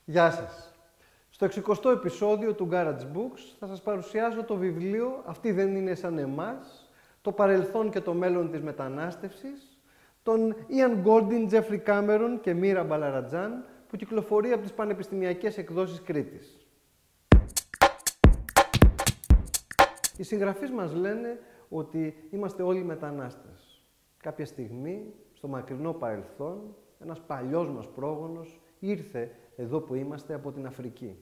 Γεια σας. Στο 60ο επεισόδιο του GarageBOOKS θα σας παρουσιάζω το βιβλίο «Αυτοί δεν είναι σαν εμάς», το παρελθόν και το μέλλον της μετανάστευσης, των Ιάν Γκόλντιν, Τζέφρυ Κάμερον και Μίρα Μπαλαρατζάν, που κυκλοφορεί από τις Πανεπιστημιακές Εκδόσεις Κρήτης. Οι συγγραφείς μας λένε ότι είμαστε όλοι μετανάστες. Κάποια στιγμή, στο μακρινό παρελθόν, ένας παλιός μας πρόγονος ήρθε εδώ που είμαστε από την Αφρική.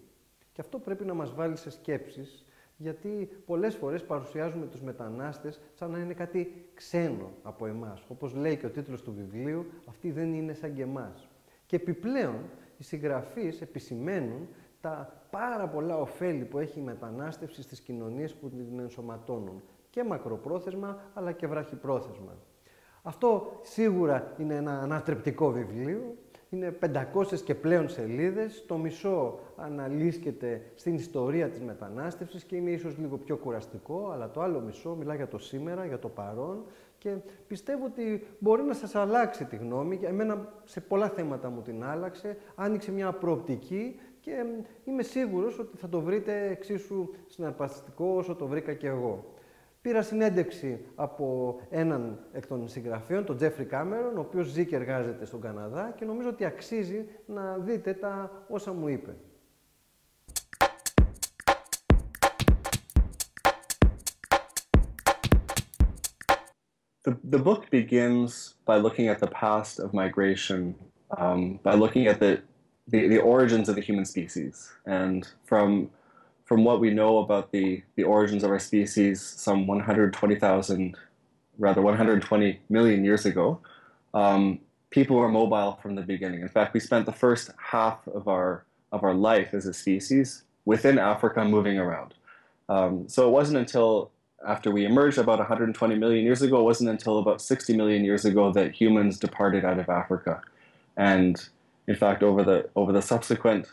Και αυτό πρέπει να μας βάλει σε σκέψεις, γιατί πολλές φορές παρουσιάζουμε τους μετανάστες σαν να είναι κάτι ξένο από εμάς. Όπως λέει και ο τίτλος του βιβλίου, «Αυτοί δεν είναι σαν και εμάς». Και επιπλέον, οι συγγραφείς επισημαίνουν τα πάρα πολλά ωφέλη που έχει η μετανάστευση στις κοινωνίες που την ενσωματώνουν, και μακροπρόθεσμα αλλά και βραχυπρόθεσμα. Αυτό σίγουρα είναι ένα ανατρεπτικό βιβλίο. Είναι 500 και πλέον σελίδες, το μισό αναλύσκεται στην ιστορία της μετανάστευσης και είναι ίσως λίγο πιο κουραστικό, αλλά το άλλο μισό μιλά για το σήμερα, για το παρόν, και πιστεύω ότι μπορεί να σας αλλάξει τη γνώμη. Εμένα σε πολλά θέματα μου την άλλαξε, άνοιξε μια προοπτική και είμαι σίγουρος ότι θα το βρείτε εξίσου συναρπαστικό όσο το βρήκα και εγώ. Πήρα συνέντευξη από έναν εκ των συγγραφέων, τον Τζέφρυ Κάμερον, ο οποίος ζει και εργάζεται στον Καναδά, και νομίζω ότι αξίζει να δείτε τα όσα μου είπε. The book begins by looking at the past of migration, by looking at the origins of the human species. And from what we know about the origins of our species some 120 million years ago, people were mobile from the beginning. In fact, we spent the first half of our life as a species within Africa moving around. So it wasn't until after we emerged about 120 million years ago, it wasn't until about 60 million years ago that humans departed out of Africa. And in fact, over the subsequent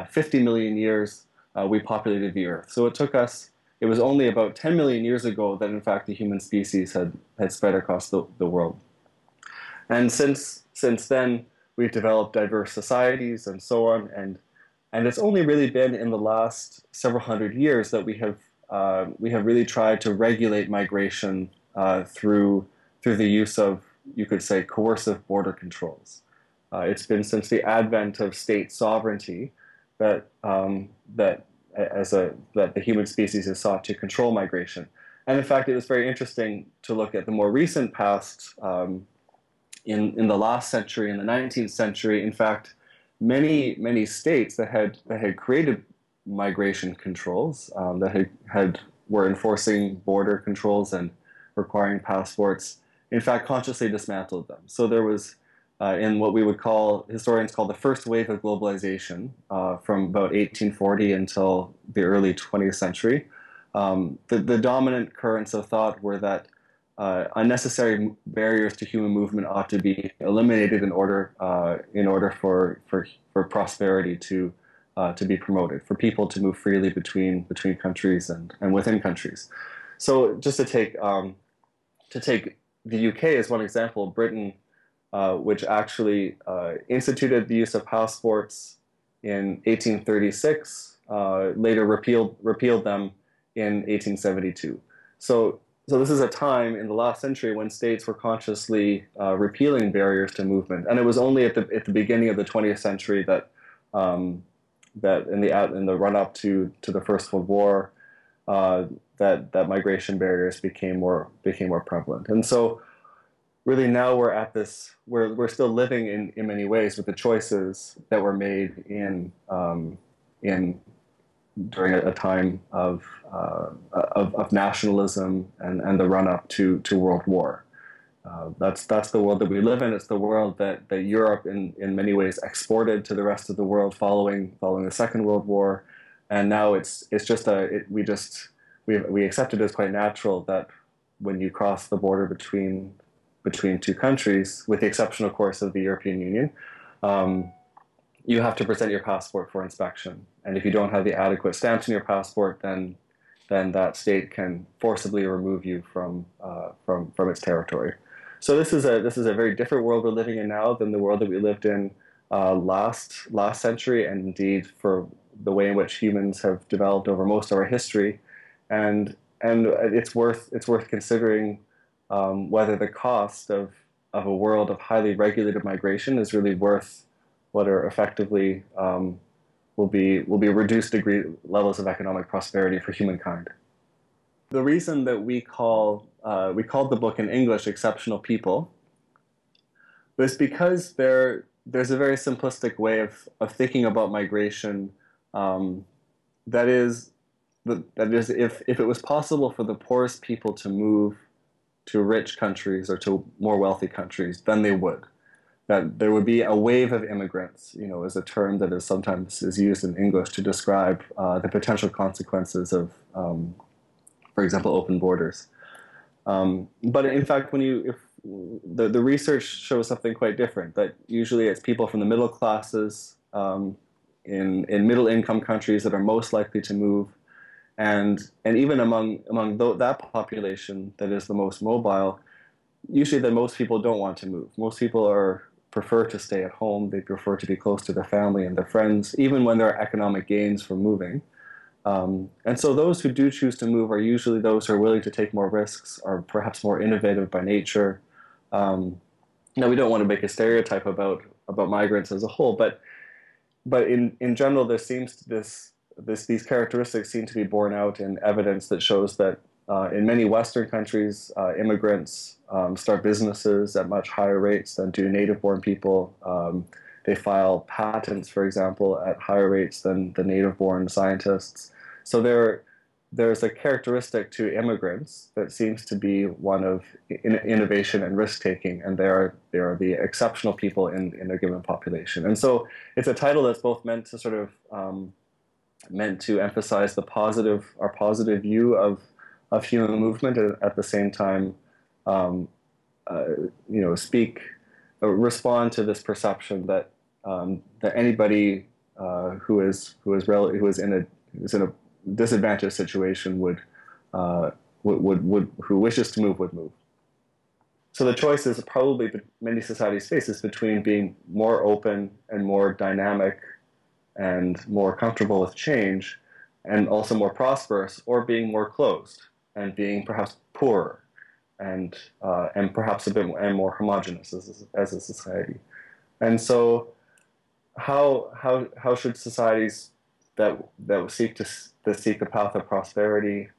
50 million years, we populated the Earth. So it took us, it was only about 10 million years ago that in fact the human species had spread across the world. And since then, we've developed diverse societies and so on. And it's only really been in the last several hundred years that we have really tried to regulate migration through the use of, you could say, coercive border controls. It's been since the advent of state sovereignty that the human species has sought to control migration. And in fact, it was very interesting to look at the more recent past. In the last century, in the 19th century, in fact, many states that had created migration controls, that were enforcing border controls and requiring passports, in fact, consciously dismantled them. So there was, in what we would call, historians call the first wave of globalization, from about 1840 until the early 20th century. The dominant currents of thought were that unnecessary barriers to human movement ought to be eliminated in order for prosperity to be promoted, for people to move freely between countries and within countries. So just to take the UK as one example, Britain, which actually instituted the use of passports in 1836, later repealed them in 1872. So this is a time in the last century when states were consciously repealing barriers to movement, and it was only at the beginning of the 20th century that in the run-up to the First World War, that migration barriers became more prevalent. And so really now we're still living in many ways with the choices that were made during a time of nationalism and the run-up to World War. That's the world that we live in. It's the world that Europe in many ways exported to the rest of the world following the Second World War. And now we accept it as quite natural that when you cross the border between two countries, with the exception, of course, of the European Union, you have to present your passport for inspection. And if you don't have the adequate stamps in your passport, then that state can forcibly remove you from its territory. So this is a very different world we're living in now than the world that we lived in last century, and indeed for the way in which humans have developed over most of our history, and it's worth considering whether the cost of a world of highly regulated migration is really worth what are effectively will be reduced levels of economic prosperity for humankind. The reason that we called the book in English "Exceptional People" was because there's a very simplistic way of thinking about migration. That is, if it was possible for the poorest people to move to rich countries or to more wealthy countries, then they would. That there would be a wave of immigrants, is a term that is sometimes used in English to describe the potential consequences of, for example, open borders. But in fact, the research shows something quite different, that usually it's people from the middle classes in middle income countries that are most likely to move. And even among that population that is the most mobile, usually most people don't want to move. Most people prefer to stay at home. They prefer to be close to their family and their friends, even when there are economic gains from moving. And so those who do choose to move are usually those who are willing to take more risks, are perhaps more innovative by nature. Now, we don't want to make a stereotype about migrants as a whole, but in general, there seems these characteristics seem to be borne out in evidence that shows that in many Western countries, immigrants start businesses at much higher rates than do native-born people. They file patents, for example, at higher rates than the native-born scientists. So there's a characteristic to immigrants that seems to be one of innovation and risk-taking, and they are the exceptional people in a given population. And so it's a title that's both meant to emphasize our positive view of human movement, and at the same time, respond to this perception that anybody who is in a disadvantaged situation who wishes to move would move. So the choice is probably many societies face is between being more open and more dynamic and more comfortable with change, and also more prosperous, or being more closed and being perhaps poorer and perhaps a bit more homogenous as a society. And so, how should societies that seek a path of prosperity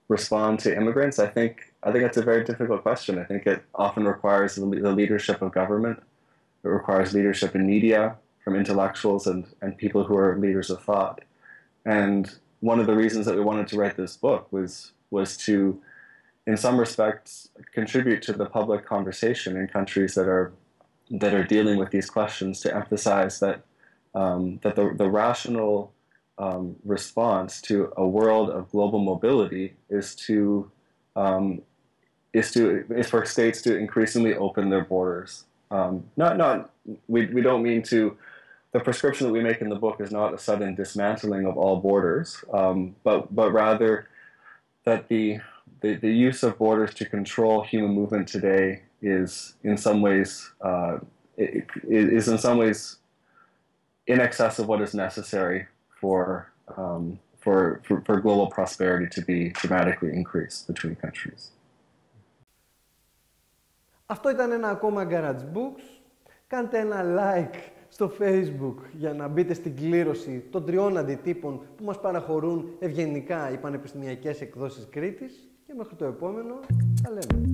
respond to immigrants? I think that's a very difficult question. I think it often requires the leadership of government. It requires leadership in media, from intellectuals and people who are leaders of thought. And one of the reasons that we wanted to write this book was to, in some respects, contribute to the public conversation in countries that are dealing with these questions, to emphasize that the rational response to a world of global mobility is for states to increasingly open their borders. We don't mean to. The prescription that we make in the book is not a sudden dismantling of all borders, but rather that the use of borders to control human movement today is in some ways in excess of what is necessary for global prosperity to be dramatically increased between countries. Αυτό ήταν ένα ακόμα GarageBOOKS. Κάντε ένα like στο Facebook για να μπείτε στην κλήρωση των 3 αντιτύπων που μας παραχωρούν ευγενικά οι Πανεπιστημιακές Εκδόσεις Κρήτης, και μέχρι το επόμενο, τα λέμε.